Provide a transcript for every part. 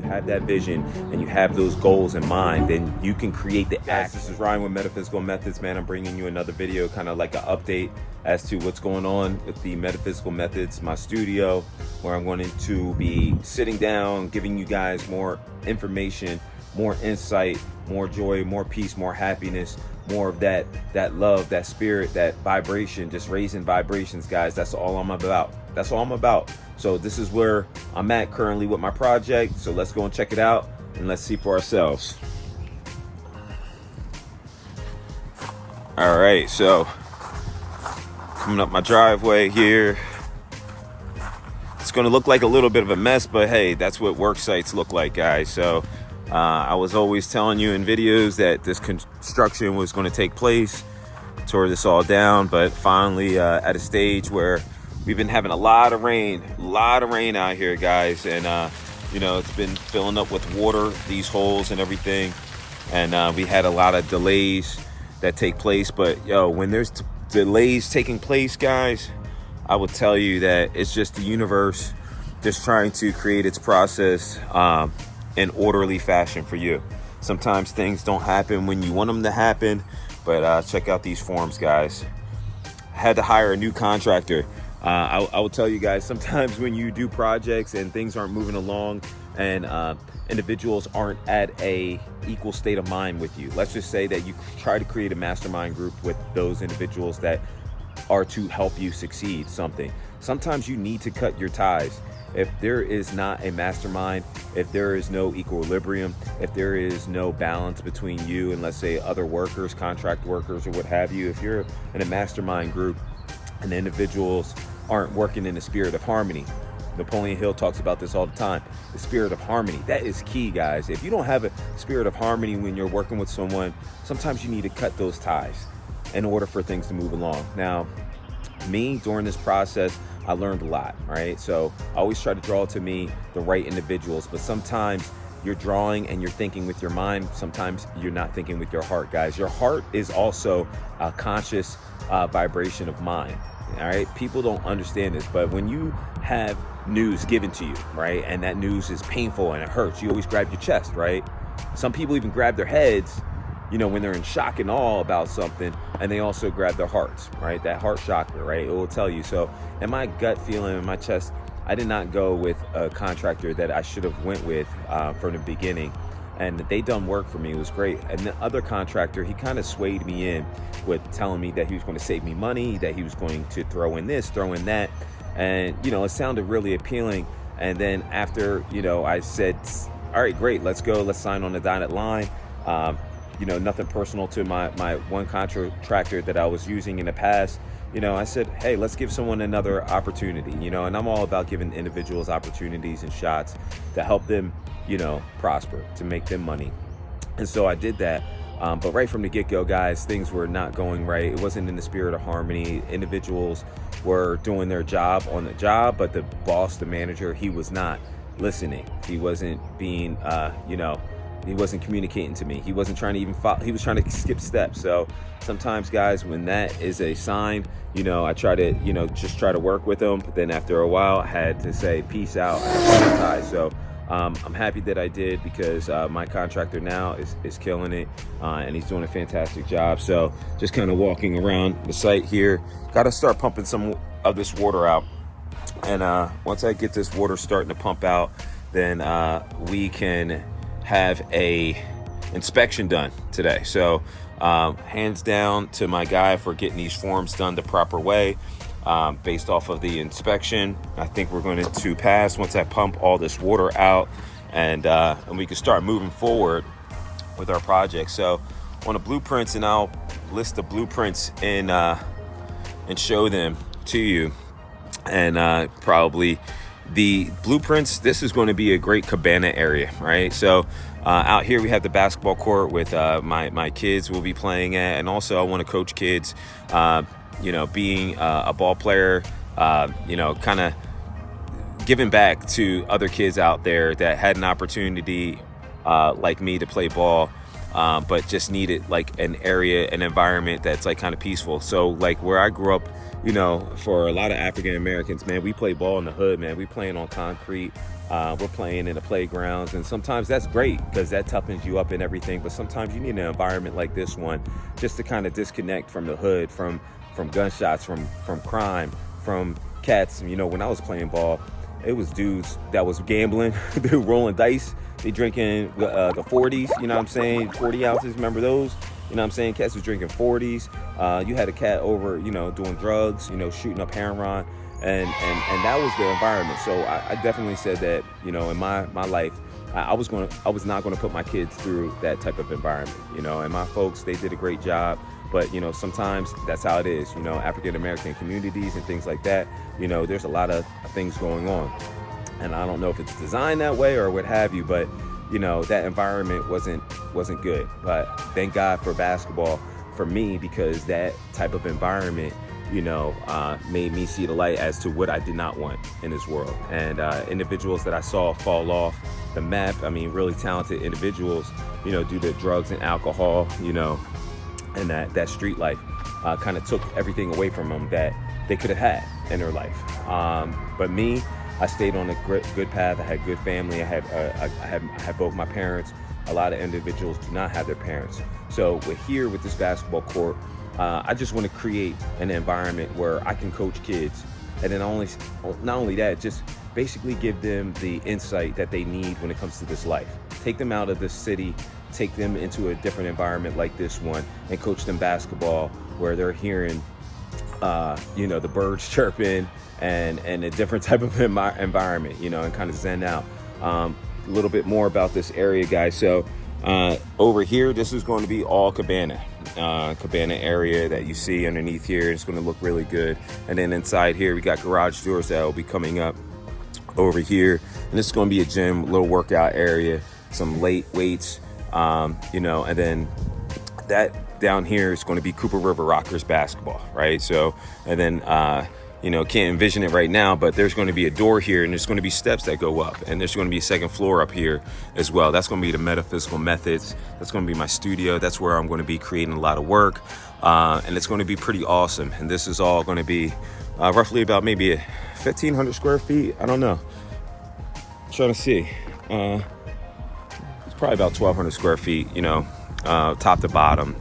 have that vision and you have those goals in mind, then you can create the action. This is Ryan with Metaphysical Methods, man. I'm bringing you another video, kind of like an update as to what's going on with the Metaphysical Methods, my studio, where I'm going to be sitting down, giving you guys more information, more insight, more joy, more peace, more happiness, more of that love, that spirit, that vibration, just raising vibrations, guys. That's all I'm about. That's all I'm about. So this is where I'm at currently with my project. So let's go and check it out and let's see for ourselves. All right, so coming up my driveway here. It's going to look like a little bit of a mess, but hey, that's what work sites look like, guys. So I was always telling you in videos that this construction was going to take place, tore this all down, but finally at a stage where we've been having a lot of rain out here, guys. And, you know, it's been filling up with water, these holes and everything. And we had a lot of delays that take place. But, yo, when there's delays taking place, guys, I will tell you that it's just the universe just trying to create its process in orderly fashion for you. Sometimes things don't happen when you want them to happen, but check out these forms, guys. I had to hire a new contractor. I will tell you guys, sometimes when you do projects and things aren't moving along and individuals aren't at a equal state of mind with you, let's just say that you try to create a mastermind group with those individuals that are to help you succeed something. Sometimes you need to cut your ties. If there is not a mastermind, if there is no equilibrium, if there is no balance between you and, let's say, other workers, contract workers or what have you, if you're in a mastermind group and the individuals aren't working in the spirit of harmony, Napoleon Hill talks about this all the time, the spirit of harmony. That is key, guys. If you don't have a spirit of harmony when you're working with someone, sometimes you need to cut those ties in order for things to move along. Now, me, during this process, I learned a lot, right? So I always try to draw to me the right individuals, but sometimes you're drawing and you're thinking with your mind. Sometimes you're not thinking with your heart, guys. Your heart is also a conscious vibration of mind, all right? People don't understand this, but when you have news given to you, right, and that news is painful and it hurts, you always grab your chest, right? Some people even grab their heads, you know, when they're in shock and awe about something, and they also grab their hearts, right? That heart chakra, right? It will tell you. So in my gut feeling, in my chest, I did not go with a contractor that I should have went with from the beginning. And they done work for me. It was great. And the other contractor, he kind of swayed me in with telling me that he was going to save me money, that he was going to throw in this, throw in that. And, you know, it sounded really appealing. And then after, you know, I said, all right, great, let's go. Let's sign on the dotted line. You know, nothing personal to my one contractor that I was using in the past. You know, I said, hey, let's give someone another opportunity, you know, and I'm all about giving individuals opportunities and shots to help them, you know, prosper, to make them money. And so I did that. But right from the get-go, guys, things were not going right. It wasn't in the spirit of harmony. Individuals were doing their job on the job, but the boss, the manager, he was not listening. He wasn't being, you know, he wasn't communicating to me. He wasn't trying to even follow. He was trying to skip steps. So sometimes, guys, when that is a sign, you know, I try to, you know, just try to work with him. But then after a while, I had to say, peace out. So I'm happy that I did, because my contractor now is killing it, and he's doing a fantastic job. So just kind of walking around the site here, got to start pumping some of this water out. And once I get this water starting to pump out, then we can have a inspection done today. So hands down to my guy for getting these forms done the proper way, based off of the inspection. I think we're going to pass once I pump all this water out, and we can start moving forward with our project. So on the blueprints, and I'll list the blueprints and show them to you, and probably the blueprints. This is going to be a great cabana area, right? So out here we have the basketball court with my kids will be playing at, and also I want to coach kids, you know, being a ball player, you know, kind of giving back to other kids out there that had an opportunity like me to play ball, but just needed like an area, an environment that's like kind of peaceful. So like where I grew up, you know, for a lot of African Americans, man, we play ball in the hood, man. We playing on concrete We're playing in the playgrounds, and sometimes that's great because that toughens you up and everything. But sometimes you need an environment like this one just to kind of disconnect from the hood, from gunshots, from crime, from cats. You know, when I was playing ball, it was dudes that was gambling, they were rolling dice, they drinking the 40s. You know what I'm saying? 40 ounces. Remember those? You know what I'm saying? Cats was drinking 40s. You had a cat over, you know, doing drugs, you know, shooting up heroin. And that was the environment. So I definitely said that, you know, in my life, I was not going to put my kids through that type of environment, you know. And my folks, they did a great job. But, you know, sometimes that's how it is, you know, African-American communities and things like that. You know, there's a lot of things going on. And I don't know if it's designed that way or what have you, but, you know, that environment wasn't good. But thank God for basketball for me, because that type of environment, you know, made me see the light as to what I did not want in this world. And individuals that I saw fall off the map, I mean, really talented individuals, you know, due to drugs and alcohol, you know, and that street life kind of took everything away from them that they could have had in their life. But me, I stayed on a good path. I had good family. I had both my parents. A lot of individuals do not have their parents. So we're here with this basketball court. I just want to create an environment where I can coach kids, and then not only that, just basically give them the insight that they need when it comes to this life. Take them out of this city, take them into a different environment like this one, and coach them basketball where they're hearing, you know, the birds chirping and a different type of environment, you know, and kind of zen out. A little bit more about this area, guys. So over here, this is going to be all cabana area that you see underneath here. It's going to look really good. And then inside here, we got garage doors that will be coming up over here. And this is going to be a gym, little workout area, some weights, you know, and then that down here is going to be Cooper River Rockers basketball, right? So, and then, you know, can't envision it right now, but there's going to be a door here, and there's going to be steps that go up, and there's going to be a second floor up here as well. That's going to be the Metaphysical methods. That's going to be my studio. That's where I'm going to be creating a lot of work, and it's going to be pretty awesome. And this is all going to be roughly about maybe 1,500 square feet. I don't know. I'm trying to see. It's probably about 1,200 square feet, you know, top to bottom.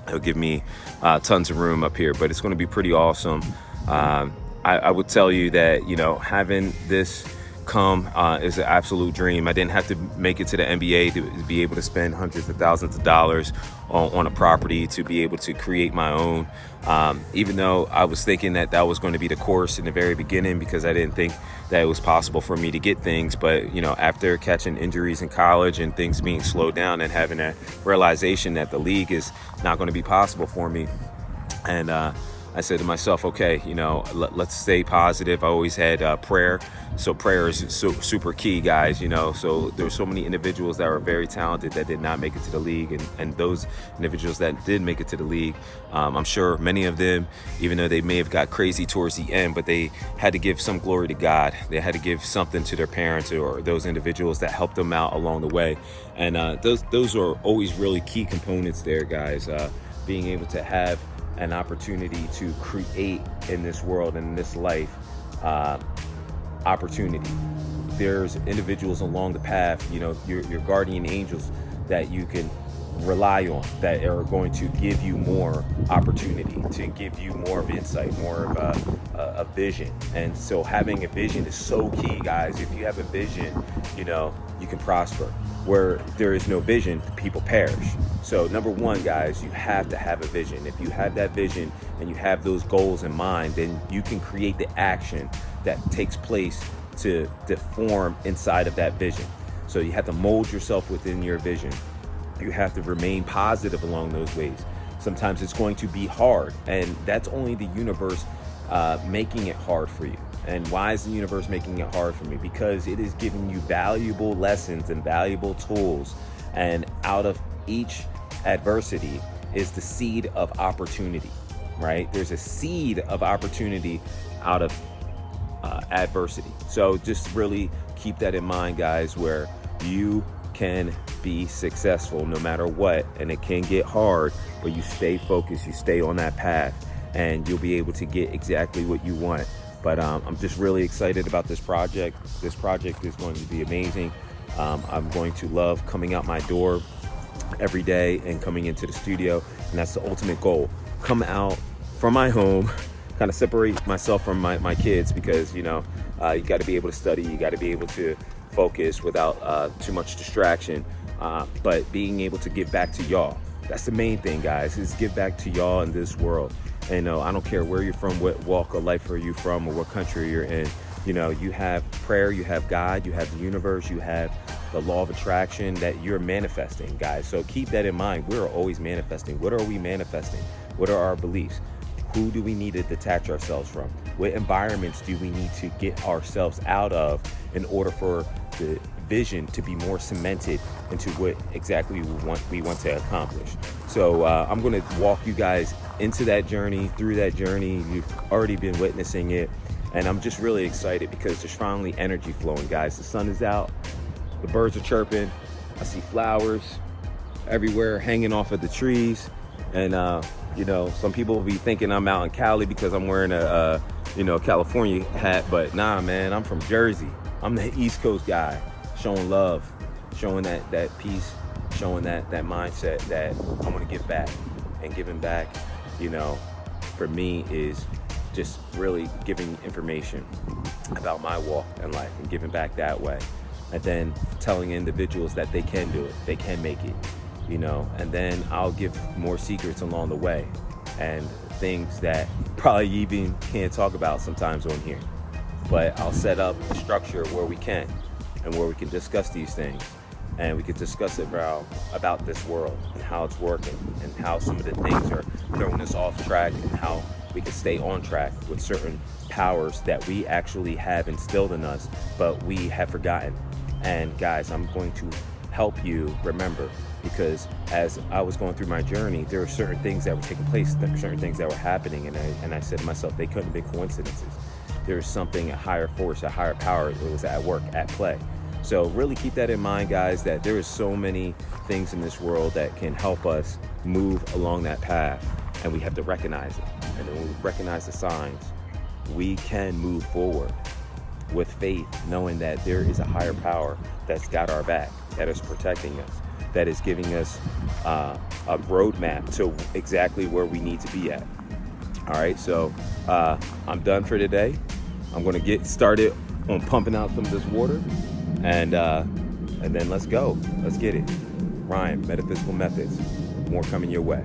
It'll give me tons of room up here, but it's going to be pretty awesome. I would tell you that, you know, having this come is an absolute dream. I didn't have to make it to the NBA to be able to spend hundreds of thousands of dollars on a property to be able to create my own. Even though I was thinking that was going to be the course in the very beginning, because I didn't think that it was possible for me to get things. But, you know, after catching injuries in college and things being slowed down and having a realization that the league is not going to be possible for me, and I said to myself, okay, you know, let's stay positive. I always had prayer. So prayer is super key, guys, you know. So there's so many individuals that are very talented that did not make it to the league. And those individuals that did make it to the league, I'm sure many of them, even though they may have got crazy towards the end, but they had to give some glory to God. They had to give something to their parents or those individuals that helped them out along the way. And those are always really key components there, guys. Being able to have an opportunity to create in this world and in this life, opportunity. There's individuals along the path, you know, your guardian angels that you can rely on, that are going to give you more opportunity, to give you more of insight, more of a vision. And so having a vision is so key, guys. If you have a vision, you know, you can prosper. Where there is no vision, people perish. So number one, guys, you have to have a vision. If you have that vision and you have those goals in mind, then you can create the action that takes place to form inside of that vision. So you have to mold yourself within your vision. You have to remain positive along those ways. Sometimes it's going to be hard, and that's only the universe making it hard for you. And why is the universe making it hard for me? Because it is giving you valuable lessons and valuable tools. And out of each adversity is the seed of opportunity, right? There's a seed of opportunity out of adversity. So just really keep that in mind, guys, where you can be successful no matter what. And it can get hard, but you stay focused, you stay on that path, and you'll be able to get exactly what you want. But I'm just really excited about this project. This project is going to be amazing. I'm going to love coming out my door every day and coming into the studio, and that's the ultimate goal. Come out from my home, kind of separate myself from my kids, because you got to be able to study, you got to be able to focus without too much distraction, but being able to give back to y'all. That's the main thing, guys, is give back to y'all in this world. And I don't care where you're from, what walk of life are you from, or what country you're in. You have prayer, you have God, you have the universe, you have the law of attraction that you're manifesting, guys. So keep that in mind. We're always manifesting. What are we manifesting? What are our beliefs? Who do we need to detach ourselds from? What environments do we need to get ourselves out of in order for the vision to be more cemented into what exactly we want to accomplish? So I'm going to walk you guys into that journey, through that journey. You've already been witnessing it, and I'm just really excited because there's finally energy flowing, guys. The sun is out, the birds are chirping, I see flowers everywhere hanging off of the trees, and some people will be thinking I'm out in Cali because I'm wearing a California hat, but nah, man, I'm from Jersey. I'm the East Coast guy, showing love, showing that peace, showing that mindset that I want to give back. And giving back, for me is just really giving information about my walk in life and giving back that way. And then telling individuals that they can do it, they can make it, and then I'll give more secrets along the way and things that probably even can't talk about sometimes on here. But I'll set up a structure where we can, and where we can discuss these things, and we can discuss it about this world and how it's working, and how some of the things are throwing us off track, and how we can stay on track with certain powers that we actually have instilled in us, but we have forgotten. And guys, I'm going to help you remember, because as I was going through my journey, there were certain things that were taking place, certain things that were happening, and I said to myself, they couldn't have been coincidences. There was something, a higher force, a higher power that was at work, at play. So really keep that in mind, guys, that there is so many things in this world that can help us move along that path, and we have to recognize it. And then when we recognize the signs, we can move forward with faith, knowing that there is a higher power that's got our back, that is protecting us, that is giving us a roadmap to exactly where we need to be at. All right, so I'm done for today. I'm going to get started on pumping out some of this water, and then let's go. Let's get it. Ryan, Metaphysical Methods. More coming your way.